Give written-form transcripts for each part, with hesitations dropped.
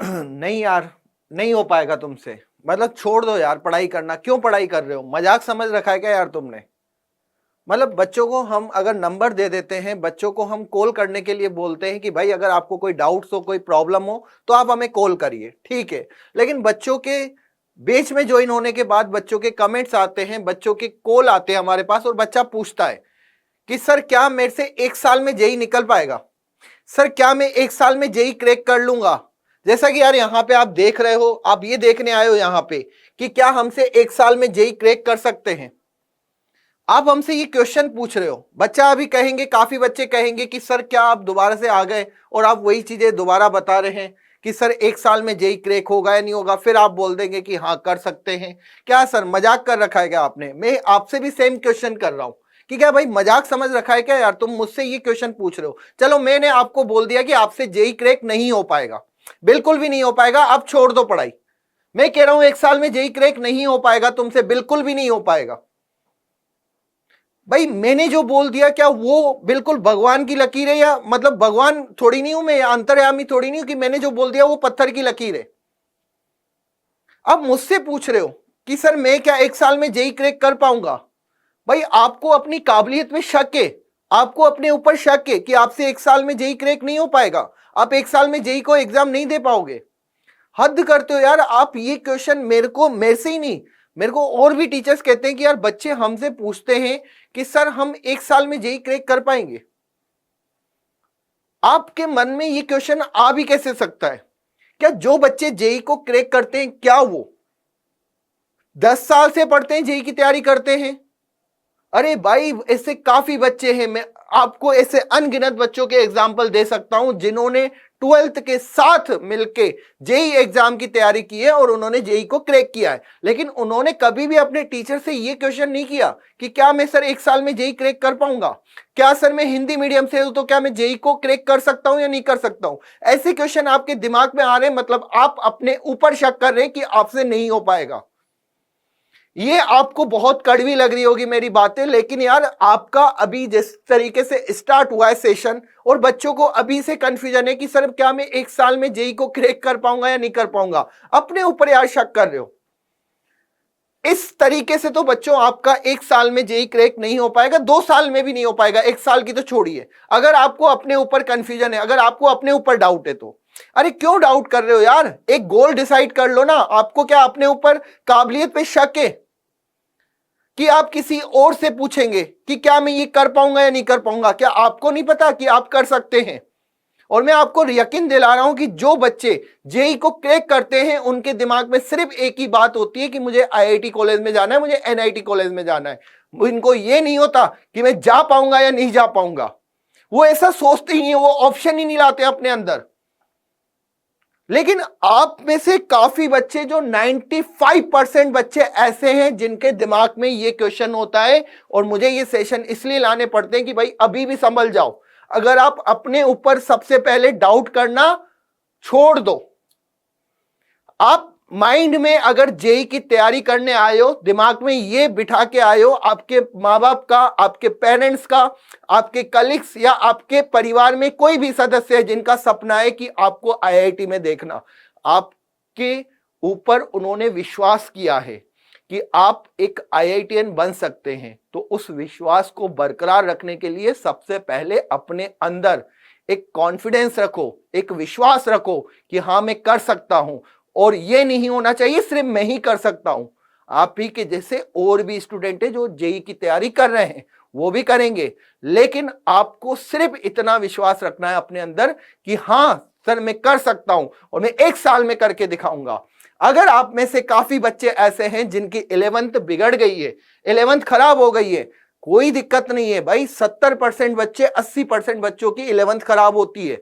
नहीं यार, नहीं हो पाएगा तुमसे। मतलब छोड़ दो यार पढ़ाई करना, क्यों पढ़ाई कर रहे हो? मजाक समझ रखा है क्या यार तुमने? मतलब बच्चों को हम अगर नंबर दे देते हैं, बच्चों को हम कॉल करने के लिए बोलते हैं कि भाई अगर आपको कोई डाउट्स हो, कोई प्रॉब्लम हो तो आप हमें कॉल करिए, ठीक है। लेकिन बच्चों के बैच में ज्वाइन होने के बाद बच्चों के कमेंट्स आते हैं, बच्चों के कॉल आते हैं हमारे पास, और बच्चा पूछता है कि सर क्या मेरे से 1 साल में जेई निकल पाएगा? सर क्या मैं 1 साल में जेई क्रैक कर लूंगा? जैसा कि यार यहाँ पे आप देख रहे हो, आप ये देखने आए हो यहाँ पे कि क्या हमसे 1 साल में जेई क्रैक कर सकते हैं? आप हमसे ये क्वेश्चन पूछ रहे हो। बच्चा अभी कहेंगे, काफी बच्चे कहेंगे कि सर क्या आप दोबारा से आ गए और आप वही चीजें दोबारा बता रहे हैं कि सर 1 साल में जेई क्रैक होगा या नहीं होगा, फिर आप बोल देंगे कि हाँ कर सकते हैं। क्या सर मजाक कर रखा है क्या आपने? मैं आपसे भी सेम क्वेश्चन कर रहा हूं कि क्या भाई मजाक समझ रखा है क्या यार? तुम मुझसे ये क्वेश्चन पूछ रहे हो। चलो मैंने आपको बोल दिया कि आपसे जेई क्रैक नहीं हो पाएगा, बिल्कुल भी नहीं हो पाएगा, अब छोड़ दो पढ़ाई। मैं कह रहा हूं 1 साल में जेई क्रैक नहीं हो पाएगा तुमसे, बिल्कुल भी नहीं हो पाएगा। भाई मैंने जो बोल दिया क्या वो बिल्कुल भगवान की लकीर है? या मतलब भगवान थोड़ी नहीं हूं मैं, अंतर्यामी थोड़ी नहीं हूं कि मैंने जो बोल दिया वो पत्थर की लकीर है। अब मुझसे पूछ रहे हो कि सर मैं क्या 1 साल में जेई क्रैक कर पाऊंगा? भाई आपको अपनी काबिलियत में शक है, आपको अपने ऊपर शक है कि आपसे 1 साल में जेई क्रैक नहीं हो पाएगा, आप 1 साल में जेई को एग्जाम नहीं दे पाओगे। हद करते हो यार आप। ये क्वेश्चन मेरे से ही नहीं, मेरे को और भी टीचर्स कहते हैं कि यार बच्चे हमसे पूछते हैं कि सर हम 1 साल में जेई क्रैक कर पाएंगे। आपके मन में ये क्वेश्चन आ भी कैसे सकता है? क्या जो बच्चे जेई को क्रैक करते हैं क्या वो 10 साल से पढ़ते हैं, जेई की तैयारी करते हैं? अरे भाई ऐसे काफी बच्चे हैं, मैं आपको ऐसे अनगिनत बच्चों के एग्जाम्पल दे सकता हूं जिन्होंने 12th के साथ मिलके जेई एग्जाम की तैयारी की है और उन्होंने जेई को क्रैक किया है। लेकिन उन्होंने कभी भी अपने टीचर से ये क्वेश्चन नहीं किया कि क्या मैं सर 1 साल में जेई क्रैक कर पाऊंगा, क्या सर मैं हिंदी मीडियम से हूं तो क्या मैं जेई को क्रैक कर सकता हूं या नहीं कर सकता हूं। ऐसे क्वेश्चन आपके दिमाग में आ रहे हैं, मतलब आप अपने ऊपर शक कर रहे हैं कि आपसे नहीं हो पाएगा। ये आपको बहुत कड़वी लग रही होगी मेरी बातें, लेकिन यार आपका अभी जिस तरीके से स्टार्ट हुआ है सेशन और बच्चों को अभी से कंफ्यूजन है कि सर क्या मैं 1 साल में जेई को क्रैक कर पाऊंगा या नहीं कर पाऊंगा, अपने ऊपर यार शक कर रहे हो। इस तरीके से तो बच्चों आपका 1 साल में जेई क्रैक नहीं हो पाएगा, 2 साल में भी नहीं हो पाएगा, 1 साल की तो छोड़िए। अगर आपको अपने ऊपर कंफ्यूजन है, अगर आपको अपने ऊपर डाउट है तो अरे क्यों डाउट कर रहे हो यार? एक गोल डिसाइड कर लो ना। आपको क्या अपने ऊपर काबिलियत पे शक है कि आप किसी और से पूछेंगे कि क्या मैं ये कर पाऊंगा या नहीं कर पाऊंगा? क्या आपको नहीं पता कि आप कर सकते हैं? और मैं आपको यकीन दिला रहा हूं कि जो बच्चे जेई को क्रैक करते हैं उनके दिमाग में सिर्फ एक ही बात होती है कि मुझे आईआईटी कॉलेज में जाना है, मुझे एनआईटी कॉलेज में जाना है। इनको ये नहीं होता कि मैं जा पाऊंगा या नहीं जा पाऊंगा। वो ऐसा सोचते ही है, वो ऑप्शन ही नहीं लाते अपने अंदर। लेकिन आप में से काफी बच्चे, जो 95% बच्चे ऐसे हैं जिनके दिमाग में ये क्वेश्चन होता है, और मुझे ये सेशन इसलिए लाने पड़ते हैं कि भाई अभी भी संभल जाओ। अगर आप अपने ऊपर सबसे पहले डाउट करना छोड़ दो, आप माइंड में अगर जेई की तैयारी करने आए हो, दिमाग में ये बिठा के आए हो, आपके माँ बाप का, आपके पेरेंट्स का, आपके कलीग्स या आपके परिवार में कोई भी सदस्य है जिनका सपना है कि आपको आईआईटी में देखना, आपके ऊपर उन्होंने विश्वास किया है कि आप एक आईआईटीएन बन सकते हैं, तो उस विश्वास को बरकरार रखने के लिए सबसे पहले अपने अंदर एक कॉन्फिडेंस रखो, एक विश्वास रखो कि हाँ मैं कर सकता हूं। और ये नहीं होना चाहिए सिर्फ मैं ही कर सकता हूं, आप ही के जैसे और भी स्टूडेंट है जो जेई की तैयारी कर रहे हैं, वो भी करेंगे। लेकिन आपको सिर्फ इतना विश्वास रखना है अपने अंदर कि हाँ सर मैं कर सकता हूं और मैं 1 साल में करके दिखाऊंगा। अगर आप में से काफी बच्चे ऐसे हैं जिनकी 11th बिगड़ गई है, 11th खराब हो गई है, कोई दिक्कत नहीं है भाई। 70% बच्चे, 80% बच्चों की 11th खराब होती है,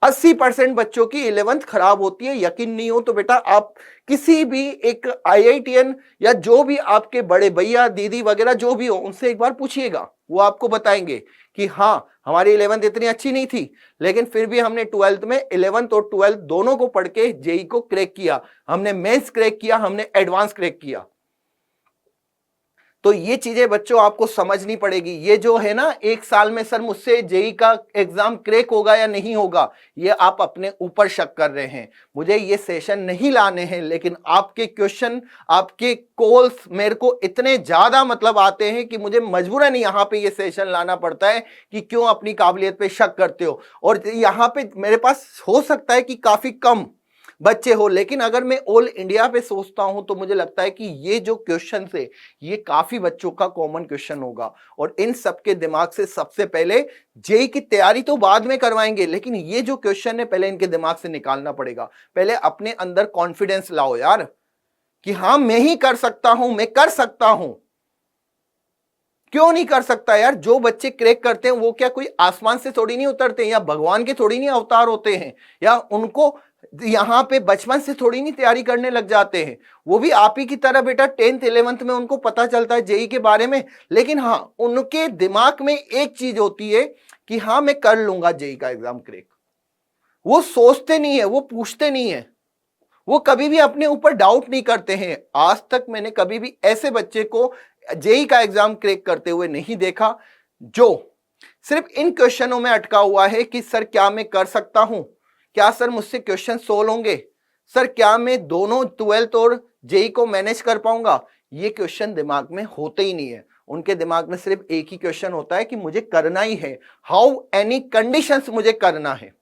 80% बच्चों की 11th खराब होती है। यकीन नहीं हो तो बेटा आप किसी भी एक आईआईटीएन या जो भी आपके बड़े भैया दीदी वगैरह जो भी हो उनसे एक बार पूछिएगा, वो आपको बताएंगे कि हाँ हमारी 11th इतनी अच्छी नहीं थी, लेकिन फिर भी हमने 12th में 11th और 12th दोनों को पढ़ के जेई को क्रैक किया, हमने मेंस क्रैक किया, हमने एडवांस क्रैक किया। तो ये चीजें बच्चों आपको समझनी पड़ेगी। ये जो है ना, एक साल में सर मुझसे जेई का एग्जाम क्रैक होगा या नहीं होगा, ये आप अपने ऊपर शक कर रहे हैं। मुझे ये सेशन नहीं लाने हैं, लेकिन आपके क्वेश्चन, आपके कॉल्स मेरे को इतने ज्यादा मतलब आते हैं कि मुझे मजबूरन यहाँ पे ये सेशन लाना पड़ता है कि क्यों अपनी काबिलियत पे शक करते हो। और यहाँ पे मेरे पास हो सकता है कि काफी कम बच्चे हो, लेकिन अगर मैं ऑल इंडिया पे सोचता हूं तो मुझे लगता है कि ये जो क्वेश्चन है ये काफी बच्चों का कॉमन क्वेश्चन होगा। और इन सबके दिमाग से सबसे पहले जेई की तैयारी तो बाद में करवाएंगे, लेकिन ये जो क्वेश्चन है पहले इनके दिमाग से निकालना पड़ेगा। पहले अपने अंदर कॉन्फिडेंस लाओ यार कि हाँ मैं ही कर सकता हूं, मैं कर सकता हूं। क्यों नहीं कर सकता यार? जो बच्चे क्रैक करते हैं वो क्या कोई आसमान से थोड़ी नहीं उतरते हैं, या भगवान के थोड़ी नहीं अवतार होते हैं, या उनको यहां पे बचपन से थोड़ी नहीं तैयारी करने लग जाते हैं। वो भी आप ही की तरह बेटा 10th 11th में उनको पता चलता है जेई के बारे में, लेकिन हाँ उनके दिमाग में एक चीज होती है कि हाँ मैं कर लूंगा जेई का एग्जाम क्रैक। वो सोचते नहीं है, वो पूछते नहीं है, वो कभी भी अपने ऊपर डाउट नहीं करते हैं। आज तक मैंने कभी भी ऐसे बच्चे को जेई का एग्जाम क्रैक करते हुए नहीं देखा जो सिर्फ इन क्वेश्चनों में अटका हुआ है कि सर क्या मैं कर सकता हूं, क्या सर मुझसे क्वेश्चन सोल्व होंगे, सर क्या मैं दोनों 12th और जेई को मैनेज कर पाऊंगा। ये क्वेश्चन दिमाग में होते ही नहीं है। उनके दिमाग में सिर्फ एक ही क्वेश्चन होता है कि मुझे करना ही है, हाउ एनी कंडीशंस मुझे करना है।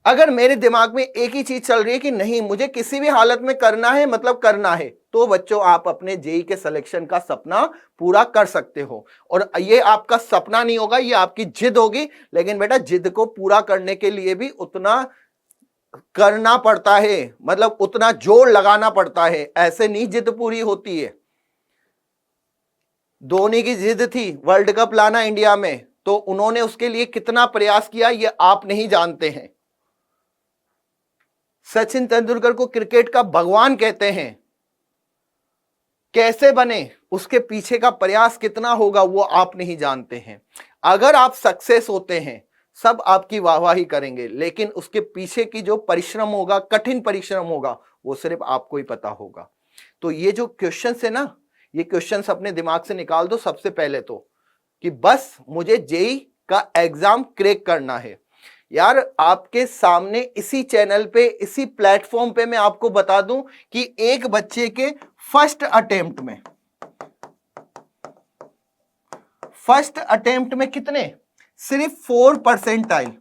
अगर मेरे दिमाग में एक ही चीज चल रही है कि नहीं मुझे किसी भी हालत में करना है, मतलब करना है, तो बच्चों आप अपने जेई के सिलेक्शन का सपना पूरा कर सकते हो। और ये आपका सपना नहीं होगा, ये आपकी जिद होगी। लेकिन बेटा जिद को पूरा करने के लिए भी उतना करना पड़ता है, मतलब उतना जोर लगाना पड़ता है। ऐसे नहीं जिद पूरी होती है। धोनी की जिद थी वर्ल्ड कप लाना इंडिया में, तो उन्होंने उसके लिए कितना प्रयास किया ये आप नहीं जानते हैं। सचिन तेंदुलकर को क्रिकेट का भगवान कहते हैं, कैसे बने उसके पीछे का प्रयास कितना होगा वो आप नहीं जानते हैं। अगर आप सक्सेस होते हैं सब आपकी वाहवाही करेंगे, लेकिन उसके पीछे की जो परिश्रम होगा, कठिन परिश्रम होगा, वो सिर्फ आपको ही पता होगा। तो ये जो क्वेश्चन है ना, ये क्वेश्चन अपने दिमाग से निकाल दो सबसे पहले तो, कि बस मुझे जेई का एग्जाम क्रैक करना है। यार आपके सामने इसी चैनल पे, इसी प्लेटफॉर्म पे मैं आपको बता दूं कि एक बच्चे के फर्स्ट अटेम्प्ट में कितने, सिर्फ 4%।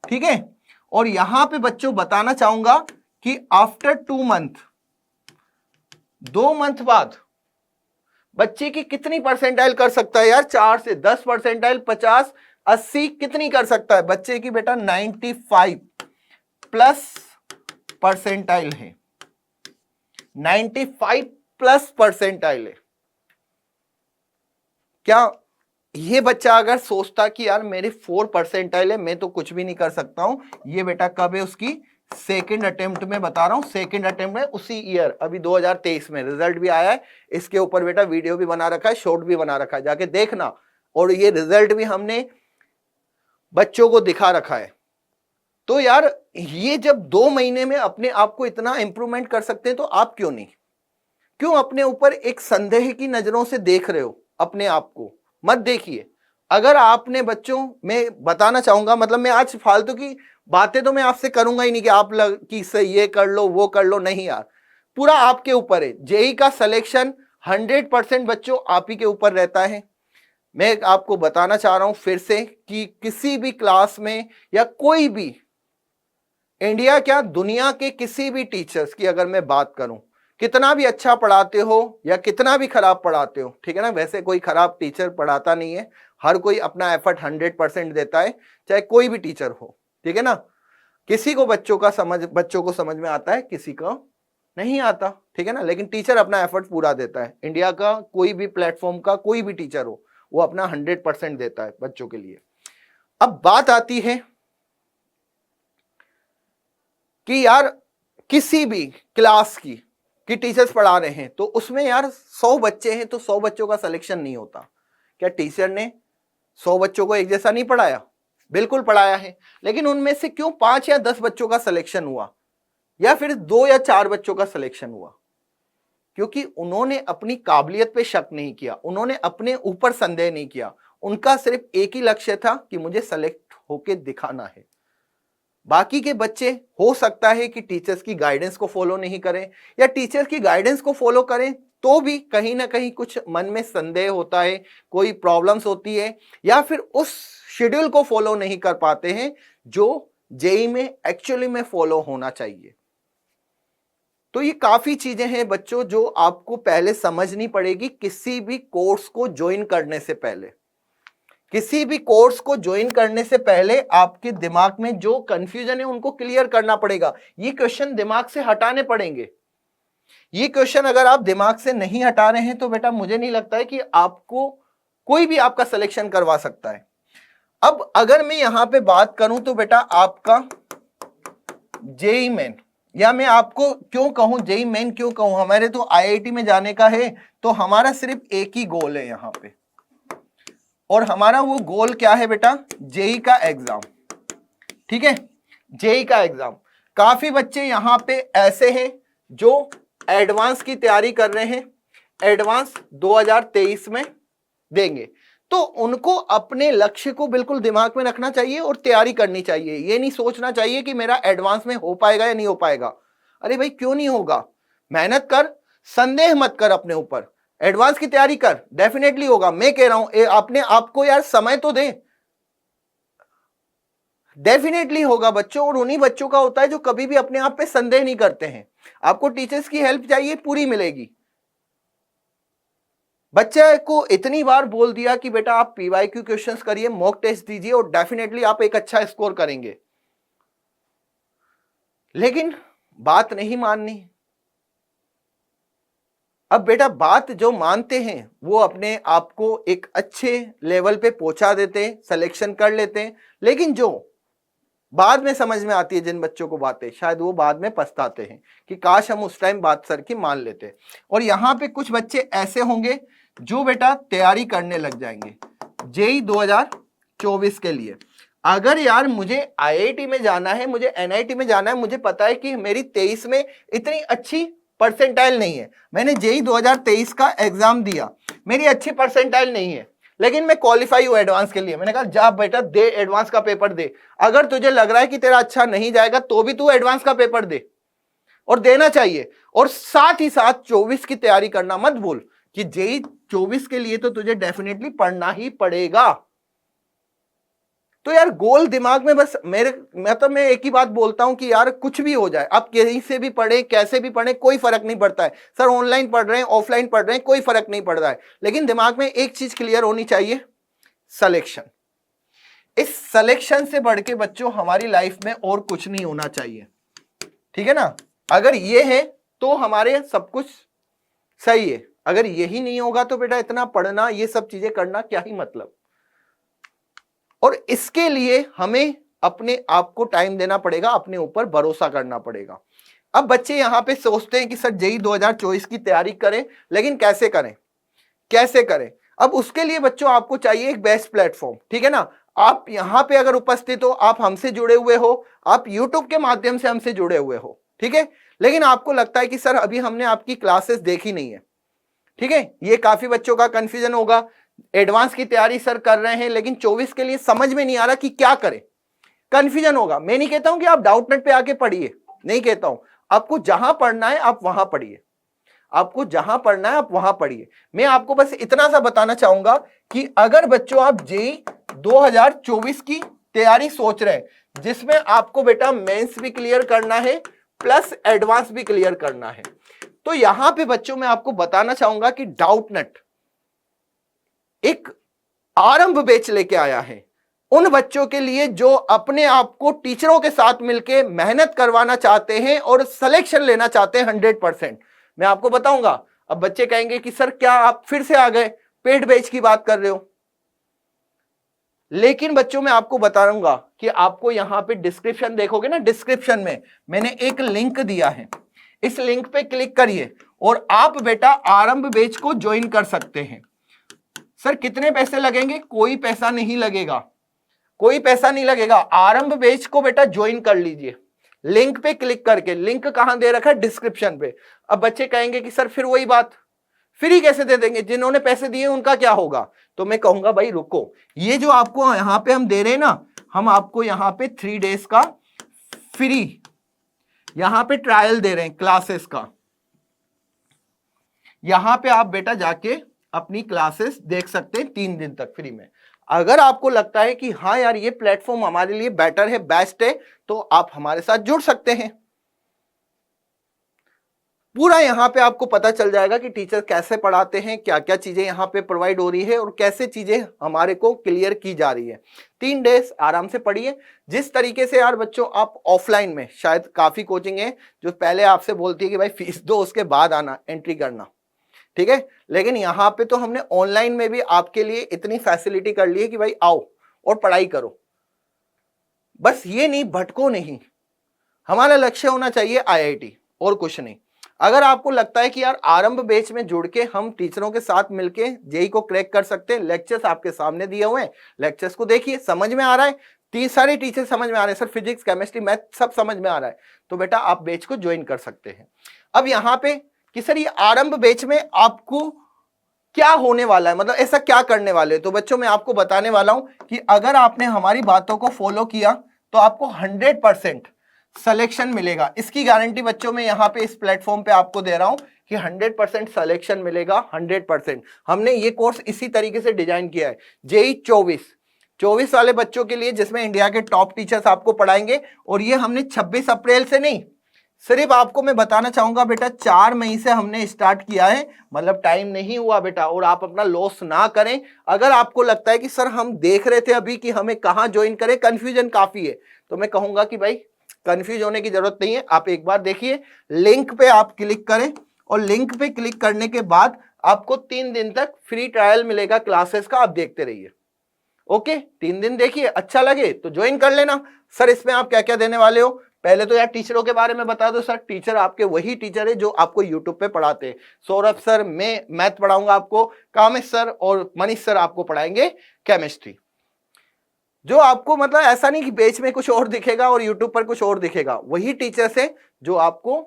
ठीक है। और यहां पे बच्चों बताना चाहूंगा कि आफ्टर 2 मंथ, 2 मंथ बाद बच्चे की कितनी परसेंटाइल कर सकता है यार? 4 से 10 परसेंटाइल, 50 80 कितनी कर सकता है बच्चे की? बेटा 95 प्लस परसेंटाइल है, 95 प्लस परसेंटाइल है। क्या ये बच्चा अगर सोचता कि यार मेरे 4 परसेंटाइल है, मैं तो कुछ भी नहीं कर सकता हूं, ये बेटा कब है उसकी सेकंड अटेम्प्ट में बता रहा हूं, सेकंड अटेम्प्ट में उसी ईयर, अभी 2023 में रिजल्ट भी आया है। इसके ऊपर बेटा वीडियो भी बना रखा है, शॉर्ट भी बना रखा है, जाके देखना। और ये रिजल्ट भी हमने बच्चों को दिखा रखा है। तो यार ये जब 2 महीने में अपने आप को इतना इंप्रूवमेंट कर सकते हैं, तो आप क्यों नहीं? क्यों अपने ऊपर एक संदेह की नजरों से देख रहे हो? अपने आप को मत देखिए। अगर आपने बच्चों, मैं बताना चाहूंगा, मतलब मैं आज फालतू की बातें तो मैं आपसे करूंगा ही नहीं कि आप कि से ये कर लो वो कर लो, नहीं यार, पूरा आपके ऊपर है। जेई का सिलेक्शन 100% बच्चों आप ही के ऊपर रहता है। मैं आपको बताना चाह रहा हूं फिर से कि किसी भी क्लास में या कोई भी, इंडिया क्या दुनिया के किसी भी टीचर्स की अगर मैं बात करूं, कितना भी अच्छा पढ़ाते हो या कितना भी खराब पढ़ाते हो, ठीक है ना, वैसे कोई खराब टीचर पढ़ाता नहीं है, हर कोई अपना एफर्ट 100% देता है, चाहे कोई भी टीचर हो, ठीक है ना। किसी को बच्चों को समझ में आता है, किसी को नहीं आता, ठीक है ना, लेकिन टीचर अपना एफर्ट पूरा देता है। इंडिया का कोई भी प्लेटफॉर्म का कोई भी टीचर हो, वो अपना 100% देता है बच्चों के लिए। अब बात आती है कि यार किसी भी क्लास की टीचर्स पढ़ा रहे हैं, तो उसमें यार 100 बच्चे हैं तो 100 बच्चों का सिलेक्शन नहीं होता। क्या टीचर ने 100 बच्चों को एक जैसा नहीं पढ़ाया? बिल्कुल पढ़ाया है, लेकिन उनमें से क्यों 5 या 10 बच्चों का सिलेक्शन हुआ, या फिर 2 या 4 बच्चों का सिलेक्शन हुआ? क्योंकि उन्होंने अपनी काबिलियत पे शक नहीं किया, उन्होंने अपने ऊपर संदेह नहीं किया। उनका सिर्फ एक ही लक्ष्य था कि मुझे सेलेक्ट होके दिखाना है। बाकी के बच्चे हो सकता है कि टीचर्स की गाइडेंस को फॉलो नहीं करें, या टीचर्स की गाइडेंस को फॉलो करें तो भी कहीं ना कहीं कुछ मन में संदेह होता है, कोई प्रॉब्लम्स होती है, या फिर उस शेड्यूल को फॉलो नहीं कर पाते हैं जो जेई में एक्चुअली में फॉलो होना चाहिए। तो ये काफी चीजें हैं बच्चों जो आपको पहले समझनी पड़ेगी किसी भी कोर्स को ज्वाइन करने से पहले। किसी भी कोर्स को ज्वाइन करने से पहले आपके दिमाग में जो कंफ्यूजन है उनको क्लियर करना पड़ेगा। ये क्वेश्चन दिमाग से हटाने पड़ेंगे। ये क्वेश्चन अगर आप दिमाग से नहीं हटा रहे हैं तो बेटा मुझे नहीं लगता है कि आपको कोई भी आपका सिलेक्शन करवा सकता है। अब अगर मैं यहां पे बात करूं तो बेटा आपका जेई मेन, या मैं आपको क्यों कहूं जेई मेन क्यों कहूं, हमारे तो आईआईटी में जाने का है, तो हमारा सिर्फ एक ही गोल है यहां पे, और हमारा वो गोल क्या है बेटा, जेई का एग्जाम। ठीक है, जेई का एग्जाम। काफी बच्चे यहां पे ऐसे हैं जो एडवांस की तैयारी कर रहे हैं, एडवांस 2023 में देंगे, तो उनको अपने लक्ष्य को बिल्कुल दिमाग में रखना चाहिए और तैयारी करनी चाहिए। ये नहीं सोचना चाहिए कि मेरा एडवांस में हो पाएगा या नहीं हो पाएगा। अरे भाई क्यों नहीं होगा, मेहनत कर, संदेह मत कर अपने ऊपर, एडवांस की तैयारी कर, डेफिनेटली होगा। मैं कह रहा हूं अपने आपको यार समय तो दे, डेफिनेटली होगा बच्चों। और उन्हीं बच्चों का होता है जो कभी भी अपने आप पे संदेह नहीं करते हैं। आपको टीचर्स की हेल्प चाहिए, पूरी मिलेगी। बच्चे को इतनी बार बोल दिया कि बेटा आप पीवाईक्यू क्वेश्चंस करिए, मॉक टेस्ट दीजिए और डेफिनेटली आप एक अच्छा स्कोर करेंगे, लेकिन बात नहीं माननी। अब बेटा बात जो मानते हैं वो अपने आप को एक अच्छे लेवल पे पहुंचा देते हैं, सिलेक्शन कर लेते हैं, लेकिन जो बाद में समझ में आती है जिन बच्चों को बातें, शायद वो बाद में पछताते हैं कि काश हम उस टाइम बात सर की मान लेते। और यहाँ पे कुछ बच्चे ऐसे होंगे जो बेटा तैयारी करने लग जाएंगे जेई 2024 के लिए। अगर यार मुझे आईआईटी में जाना है, मुझे एनआईटी में जाना है, मुझे पता है कि मेरी 23 में इतनी अच्छी परसेंटाइल नहीं है, मैंने जेई 2023 का एग्जाम दिया, मेरी अच्छी परसेंटाइल नहीं है, लेकिन मैं क्वालिफाई हूं एडवांस के लिए। मैंने कहा जा बेटा दे, एडवांस का पेपर दे। अगर तुझे लग रहा है कि तेरा अच्छा नहीं जाएगा तो भी तू एडवांस का पेपर दे, और देना चाहिए। और साथ ही साथ 24 की तैयारी करना मत भूल कि जेई 24 के लिए तो तुझे डेफिनेटली पढ़ना ही पड़ेगा। तो यार गोल दिमाग में बस मैं एक ही बात बोलता हूं कि यार कुछ भी हो जाए, आप कहीं से भी पढ़े, कैसे भी पढ़े, कोई फर्क नहीं पड़ता है। सर ऑनलाइन पढ़ रहे हैं, ऑफलाइन पढ़ रहे हैं, कोई फर्क नहीं पड़ रहा है, लेकिन दिमाग में एक चीज क्लियर होनी चाहिए, सिलेक्शन। इस सिलेक्शन से बढ़ के बच्चों हमारी लाइफ में और कुछ नहीं होना चाहिए। ठीक है ना, अगर ये है तो हमारे सब कुछ सही है। अगर यही नहीं होगा तो बेटा इतना पढ़ना, ये सब चीजें करना क्या ही मतलब। और इसके लिए हमें अपने आप को टाइम देना पड़ेगा, अपने ऊपर भरोसा करना पड़ेगा। अब बच्चे यहां पे सोचते हैं कि सर जेई 2024 की तैयारी करें, लेकिन कैसे करें, कैसे करें। अब उसके लिए बच्चों आपको चाहिए एक बेस्ट प्लेटफॉर्म। ठीक है ना, आप यहां पे अगर उपस्थित हो, आप हमसे जुड़े हुए हो, आप यूट्यूब के माध्यम से हमसे जुड़े हुए हो, ठीक है, लेकिन आपको लगता है कि सर अभी हमने आपकी क्लासेस देखी नहीं है। ठीक है, ये काफी बच्चों का कंफ्यूजन होगा। एडवांस की तैयारी सर कर रहे हैं, लेकिन 24 के लिए समझ में नहीं आ रहा कि क्या करें, कंफ्यूजन होगा। मैं नहीं कहता हूं कि आप डाउटनेट पे आके पढ़िए, नहीं कहता हूं, आपको जहां पढ़ना है आप वहां पढ़िए, आपको जहां पढ़ना है आप वहां पढ़िए। मैं आपको बस इतना सा बताना चाहूंगा कि अगर बच्चों आप जेई 2024 की तैयारी सोच रहे हैं, जिसमें आपको बेटा मेंस भी क्लियर करना है प्लस एडवांस भी क्लियर करना है, तो यहां पे बच्चों मैं आपको बताना चाहूंगा कि डाउटनेट एक आरंभ बैच लेके आया है उन बच्चों के लिए जो अपने आप को टीचरों के साथ मिलके मेहनत करवाना चाहते हैं और सिलेक्शन लेना चाहते हैं 100%। मैं आपको बताऊंगा। अब बच्चे कहेंगे कि सर क्या आप फिर से आ गए, पेड बैच की बात कर रहे हो, लेकिन बच्चों मैं आपको बताऊंगा कि आपको यहां पे डिस्क्रिप्शन देखोगे ना, डिस्क्रिप्शन में मैंने एक लिंक दिया है, इस लिंक पे क्लिक करिए और आप बेटा आरंभ बैच को ज्वाइन कर सकते हैं। सर कितने पैसे लगेंगे? कोई पैसा नहीं लगेगा, कोई पैसा नहीं लगेगा। आरंभ बैच को बेटा ज्वाइन कर लीजिए, लिंक पे क्लिक करके, लिंक कहां दे रखा है, डिस्क्रिप्शन पे। अब बच्चे कहेंगे कि सर फिर वही बात, फ्री कैसे दे देंगे, जिन्होंने पैसे दिए उनका क्या होगा? तो मैं कहूंगा भाई रुको, ये जो आपको यहां पे हम दे रहे हैं ना, हम आपको यहां पे 3 डेज का फ्री यहां पे ट्रायल दे रहे हैं क्लासेस का। यहां पे आप बेटा जाके अपनी क्लासेस देख सकते हैं 3 दिन तक फ्री में। अगर आपको लगता है कि हाँ यार ये प्लेटफॉर्म हमारे लिए बेटर है, बेस्ट है, तो आप हमारे साथ जुड़ सकते हैं। पूरा यहां पे आपको पता चल जाएगा कि टीचर कैसे पढ़ाते हैं, क्या क्या चीजें यहां पे प्रोवाइड हो रही है और कैसे चीजें हमारे को क्लियर की जा रही है। 3 डेज आराम से पढ़िए। जिस तरीके से यार बच्चों आप ऑफलाइन में, शायद काफी कोचिंग है जो पहले आपसे बोलती है कि भाई फीस दो उसके बाद आना, एंट्री करना, ठीक है, लेकिन यहां पे तो हमने ऑनलाइन में भी आपके लिए इतनी फैसिलिटी कर ली है कि भाई आओ और पढ़ाई करो। बस ये नहीं, भटको नहीं, हमारा लक्ष्य होना चाहिए आईआईटी और कुछ नहीं। अगर आपको लगता है कि यार आरंभ बैच में जुड़ के हम टीचरों के साथ मिलके जेई को क्रैक कर सकते हैं, लेक्चर्स आपके सामने दिए हुए हैं, लेक्चर्स को देखिए, समझ में आ रहा है, 30 सारे टीचर समझ में आ रहे हैं, सर फिजिक्स केमिस्ट्री मैथ सब समझ में आ रहा है, तो बेटा आप बैच को ज्वाइन कर सकते हैं। अब यहाँ पे कि सर ये आरंभ बैच में आपको क्या होने वाला है, मतलब ऐसा क्या करने वाले, तो बच्चों मैं आपको बताने वाला हूं कि अगर आपने हमारी बातों को फॉलो किया तो आपको 100% सिलेक्शन मिलेगा। इसकी गारंटी बच्चों में यहां पे इस प्लेटफॉर्म पे आपको दे रहा हूं कि 100% सिलेक्शन मिलेगा, 100%। हमने ये कोर्स इसी तरीके से डिजाइन किया है। जेई 24 वाले बच्चों के लिए, जिसमें इंडिया के टॉप टीचर्स आपको पढ़ाएंगे, और ये हमने 26 अप्रैल से नहीं, सिर्फ आपको मैं बताना चाहूंगा बेटा 4 मई से हमने स्टार्ट किया है, मतलब टाइम नहीं हुआ बेटा, और आप अपना लॉस ना करें। अगर आपको लगता है कि सर हम देख रहे थे अभी कि हमें कहां ज्वाइन करें, कंफ्यूजन काफी है, तो मैं कहूंगा कि भाई कंफ्यूज होने की जरूरत नहीं है, आप एक बार देखिए, लिंक पे आप क्लिक करें, और लिंक पे क्लिक करने के बाद आपको 3 दिन तक फ्री ट्रायल मिलेगा क्लासेस का, आप देखते रहिए। ओके, 3 दिन देखिए, अच्छा लगे तो ज्वाइन कर लेना। सर इसमें आप क्या क्या देने वाले हो, पहले तो यार टीचरों के बारे में बता दो। सर टीचर आपके वही टीचर है जो आपको यूट्यूब पे पढ़ाते हैं। सौरभ सर, मैं मैथ पढ़ाऊंगा आपको, कामेश सर और मनीष सर आपको पढ़ाएंगे केमिस्ट्री। जो आपको मतलब ऐसा नहीं कि बेच में कुछ और दिखेगा और यूट्यूब पर कुछ और दिखेगा, वही टीचर्स है जो आपको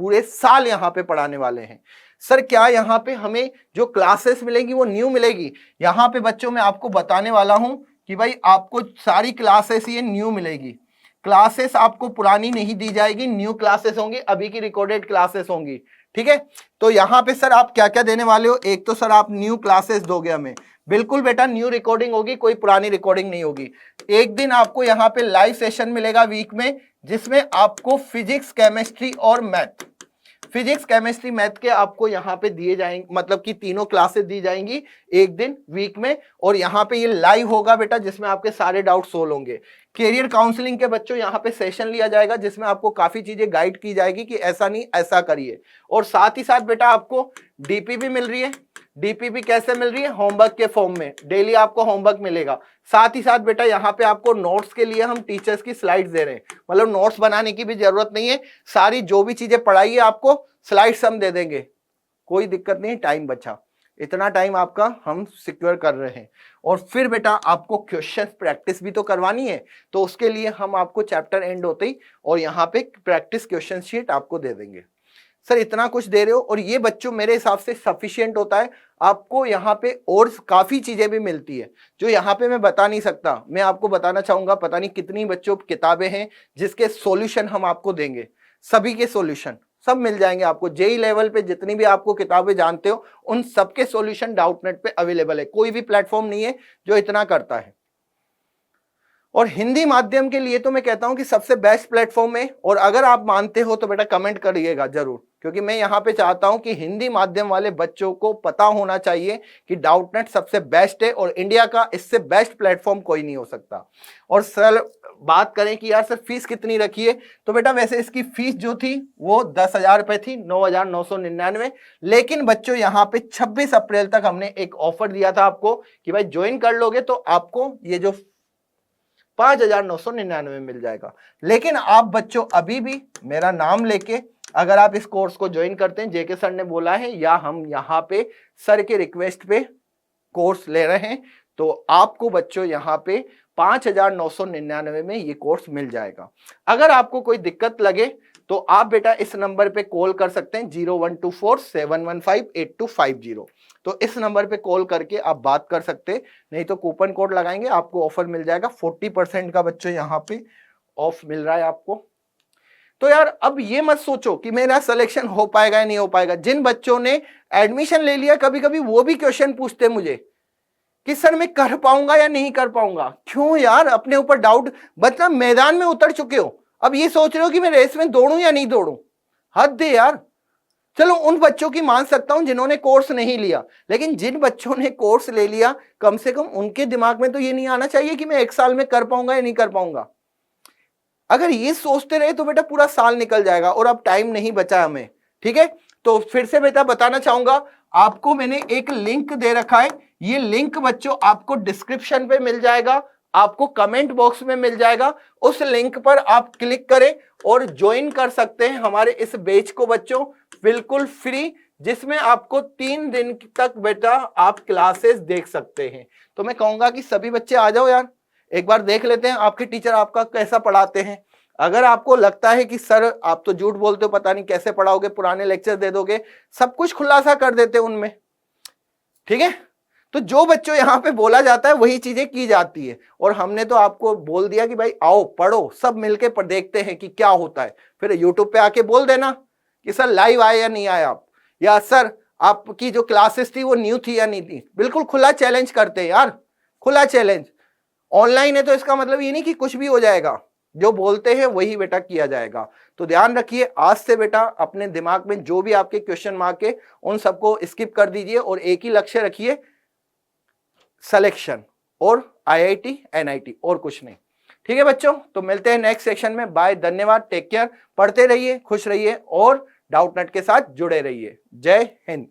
पूरे साल यहाँ पे पढ़ाने वाले हैं। सर क्या यहाँ पे हमें जो क्लासेस मिलेगी वो न्यू मिलेगी? यहाँ पे बच्चों मैं आपको बताने वाला हूं कि भाई आपको सारी क्लासेस ये न्यू मिलेगी। क्लासेस आपको पुरानी नहीं दी जाएगी, न्यू क्लासेस होंगी, अभी की रिकॉर्डेड क्लासेस होंगी, ठीक है। तो यहाँ पे सर आप क्या क्या देने वाले हो, एक तो सर आप न्यू क्लासेस दोगे हमें, बिल्कुल बेटा न्यू रिकॉर्डिंग होगी, कोई पुरानी रिकॉर्डिंग नहीं होगी। एक दिन आपको यहाँ पे लाइव सेशन मिलेगा वीक में, जिसमें आपको फिजिक्स केमिस्ट्री और मैथ, फिजिक्स केमिस्ट्री मैथ के आपको यहाँ पे दिए जाएंगे, मतलब कि तीनों क्लासेस दी जाएंगी एक दिन वीक में, और यहाँ पे ये लाइव होगा बेटा, जिसमें आपके सारे डाउट सोल्व होंगे। कैरियर काउंसलिंग के बच्चों यहाँ पे सेशन लिया जाएगा, जिसमें आपको काफी चीजें गाइड की जाएगी कि ऐसा नहीं ऐसा करिए। और साथ ही साथ बेटा आपको डीपीपी मिल रही है। डीपीपी कैसे मिल रही है? होमवर्क के फॉर्म में, डेली आपको होमवर्क मिलेगा। साथ ही साथ बेटा यहाँ पे आपको नोट्स के लिए हम टीचर्स की स्लाइड्स दे रहे हैं, मतलब नोट्स बनाने की भी जरूरत नहीं है, सारी जो भी चीजें पढ़ाई है आपको स्लाइड्स हम दे देंगे, कोई दिक्कत नहीं, टाइम बचा, इतना टाइम आपका हम सिक्योर कर रहे हैं। और फिर बेटा आपको क्वेश्चन प्रैक्टिस भी तो करवानी है, तो उसके लिए हम आपको चैप्टर एंड होते ही और यहाँ पे प्रैक्टिस क्वेश्चन शीट आपको दे देंगे। सर इतना कुछ दे रहे हो, और ये बच्चों मेरे हिसाब से सफिशिएंट होता है। आपको यहाँ पे और काफी चीजें भी मिलती है जो यहाँ पे मैं बता नहीं सकता, मैं आपको बताना चाहूंगा, पता नहीं कितनी बच्चों किताबें हैं जिसके सॉल्यूशन हम आपको देंगे, सभी के सॉल्यूशन सब मिल जाएंगे आपको। जेई लेवल पे जितनी भी आपको किताबें जानते हो उन सबके सॉल्यूशन डाउटनेट पे अवेलेबल है, कोई भी प्लेटफॉर्म नहीं है जो इतना करता है। और हिंदी माध्यम के लिए तो मैं कहता हूं कि सबसे बेस्ट प्लेटफॉर्म है, और अगर आप मानते हो तो बेटा कमेंट करिएगा जरूर, क्योंकि मैं यहां पे चाहता हूं कि हिंदी माध्यम वाले बच्चों को पता होना चाहिए कि डाउटनेट सबसे बेस्ट है, और इंडिया का इससे बेस्ट प्लेटफॉर्म कोई नहीं हो सकता। और सर बात करें कि यार सर फीस कितनी रखी है, तो बेटा वैसे इसकी फीस जो थी वो 10,000 रुपए थी, 9,999, लेकिन बच्चों यहाँ पे 26 अप्रैल तक हमने एक ऑफर दिया था आपको कि भाई ज्वाइन कर लोगे तो आपको ये जो 5,999 मिल जाएगा। लेकिन आप बच्चों अभी भी मेरा नाम लेके अगर आप इस कोर्स को ज्वाइन करते हैं, जेके सर ने बोला है या हम यहाँ पे सर के रिक्वेस्ट पे कोर्स ले रहे हैं, तो आपको बच्चों यहाँ पे 5,999 में ये कोर्स मिल जाएगा। अगर आपको कोई दिक्कत लगे तो आप बेटा इस नंबर पे कॉल कर सकते हैं 0124-715-8250। तो इस नंबर पे कॉल करके आप बात कर सकते हैं, नहीं तो कूपन कोड लगाएंगे आपको ऑफर मिल जाएगा 40% का बच्चों यहाँ पे ऑफ मिल रहा है आपको। तो यार अब ये मत सोचो कि मेरा सिलेक्शन हो पाएगा या नहीं हो पाएगा। जिन बच्चों ने एडमिशन ले लिया कभी कभी वो भी क्वेश्चन पूछते मुझे कि सर मैं कर पाऊंगा या नहीं कर पाऊंगा। क्यों यार, अपने ऊपर डाउट, मतलब मैदान में उतर चुके हो, अब ये सोच रहे हो कि मैं रेस में दौड़ूं या नहीं दौड़ूं। हद है यार। चलो उन बच्चों की मान सकता हूं जिन्होंने कोर्स नहीं लिया, लेकिन जिन बच्चों ने कोर्स ले लिया कम से कम उनके दिमाग में तो ये नहीं आना चाहिए कि मैं 1 साल में कर पाऊंगा या नहीं कर पाऊंगा। अगर ये सोचते रहे तो बेटा पूरा साल निकल जाएगा और अब टाइम नहीं बचा हमें। ठीक है, तो फिर से बेटा बताना चाहूंगा, आपको मैंने एक लिंक दे रखा है, ये लिंक बच्चों आपको डिस्क्रिप्शन पे मिल जाएगा, आपको कमेंट बॉक्स में मिल जाएगा। उस लिंक पर आप क्लिक करें और ज्वाइन कर सकते हैं हमारे इस बैच को बच्चों, बिल्कुल फ्री, जिसमें आपको 3 दिन तक बेटा आप क्लासेस देख सकते हैं। तो मैं कहूंगा कि सभी बच्चे आ जाओ यार, एक बार देख लेते हैं आपके टीचर आपका कैसा पढ़ाते हैं। अगर आपको लगता है कि सर आप तो झूठ बोलते हो, पता नहीं कैसे पढ़ाओगे, पुराने लेक्चर दे दोगे, सब कुछ खुलासा कर देते हैं उनमें। ठीक है, तो जो बच्चों यहाँ पे बोला जाता है वही चीजें की जाती है, और हमने तो आपको बोल दिया कि भाई आओ पढ़ो, सब मिलके देखते हैं कि क्या होता है। फिर यूट्यूब पे आके बोल देना कि सर लाइव आए या नहीं आए आप, या सर आपकी जो क्लासेस थी वो न्यू थी या नहीं थी। बिल्कुल खुला चैलेंज करते हैं यार, खुला चैलेंज। ऑनलाइन है तो इसका मतलब ये नहीं कि कुछ भी हो जाएगा, जो बोलते हैं वही बेटा किया जाएगा। तो ध्यान रखिए, आज से बेटा अपने दिमाग में जो भी आपके क्वेश्चन मार्क है उन सबको स्किप कर दीजिए और एक ही लक्ष्य रखिए, सिलेक्शन और IIT NIT, और कुछ नहीं। ठीक है बच्चों, तो मिलते हैं नेक्स्ट सेक्शन में। बाय, धन्यवाद, टेक केयर, पढ़ते रहिए, खुश रहिए और डाउटनेट के साथ जुड़े रहिए। जय हिंद।